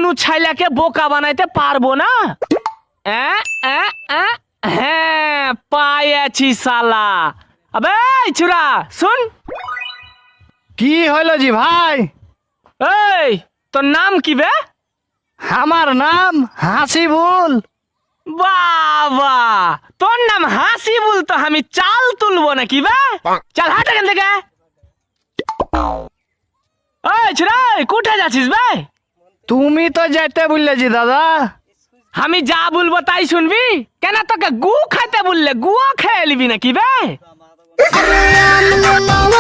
কোনো ছেলেকে বোকা বানাইতে পারবো না। হ্যাঁ পাইছি শালা। আবে ছুরা শুন। কি হইল জি ভাই? এই তোর নাম কি বে? আমার নাম হাসিবুল। বাবা তোর নাম হাসিবুল তো আমি চাল তুলবো নাকি বে? চাল হাট এখান থেকে। এই ছুরা কোথায় যাচ্ছিস বে? তুমি তো যেতে বললে জি দাদা। আমি যা বলবো তাই শুনবি? কেন তোকে গু খাইতে বললে গুও খেয়ে নিবি নাকি বে? अरे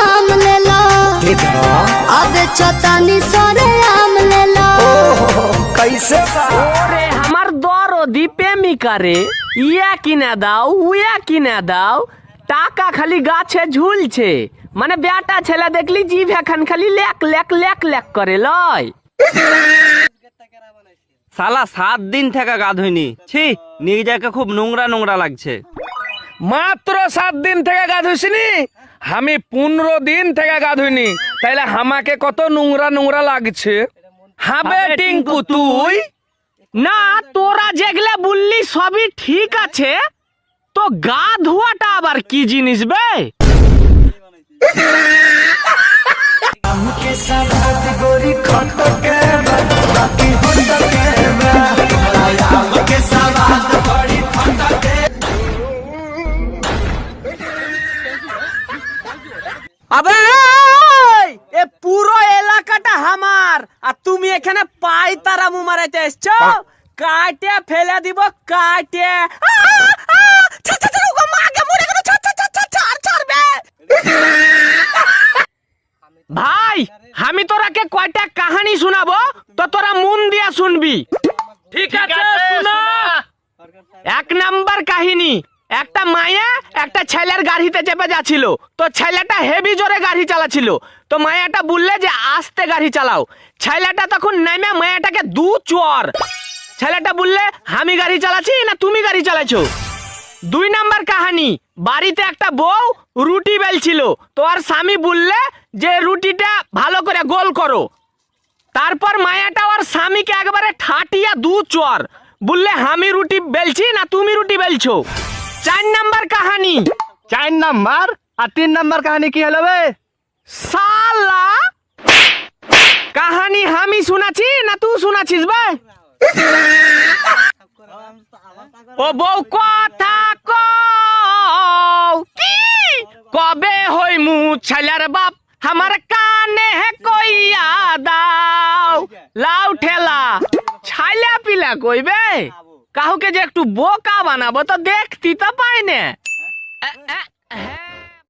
आम ले लो अब चतानी सरे आम ले लो। कैसे? ওরে আমার দরদি প্রেমিকা রে, ইয়া কিনে দাও উয়া কিনে দাও, টাকা খালি গাছে ঝুলছে। মানে বেটা ছেলে দেখলি জিভ এখন খালি লেক লেক লেক লেক করে লয়। শালা 7 দিন থেকে গা ধুইনি, ছি নিজেকে খুব নোংরা নোংরা লাগছে। মাত্র 7 দিন থেকে গা ধুইছিনি, আমি 15 দিন থেকে গা ধুইনি, তাইলে আমাকে কত নোংরা নোংরা লাগছে। হবে টিঙ্কু তুই? না তোরা যেগুলা বললি সবই ঠিক আছে, তো গা ধোয়াটা আবার কি জিনিস বে? আবে এ পুরো এলাকাটা আমার, আর তুমি এখানে পাই তারা মারাইতে এসছো? কাটে ফেলে দিব কাটে। ভাই আমি তোরাকে কয়টা কাহানি শোনাবো, তো তোরা মন দিয়া শুনবি। ঠিক আছে শোনা। 1 নাম্বার কাহিনী, একটা মায়া একটা ছেলের গাড়িতে চেপে যাচ্ছিল, তো ছেলেটা হেভি জোরে গাড়ি চালাচ্ছিল, তো মায়াটা বললে যে আস্তে গাড়ি চালাও। ছেলেটা তখন নেমে মায়াটাকে 2 চর। ছেলেটা বললে আমি গাড়ি চালাচ্ছি না তুমি গাড়ি চালাচ্ছো। 2 নাম্বার কাহিনী, বাড়িতে একটা বউ রুটি বেলছিল, তো আর স্বামী বললে যে রুটিটা ভালো করে গোল করো। তারপর মায়াটা আর স্বামীকে একবারে ঠাটিয়া 2 চর, বললে আমি রুটি বেলছি না তুমি রুটি বেলছো। 4 নাম্বার কাহিনী। 4 নাম্বার আর 3 নাম্বার কাহিনী কি হলো বে? সালা কাহিনী আমি শোনাচ্ছি না তুই শোনাচ্ছিস বে? ও বউ কথা কও কি কবে হই মু ছেলের বাপ, আমার কানে কইয়া দাও। লাউ ঠেলা ছাইলা পিলা কইবে, কাহুকে যে একটু বোকা বানাবো তো দেখতি তো পাই না।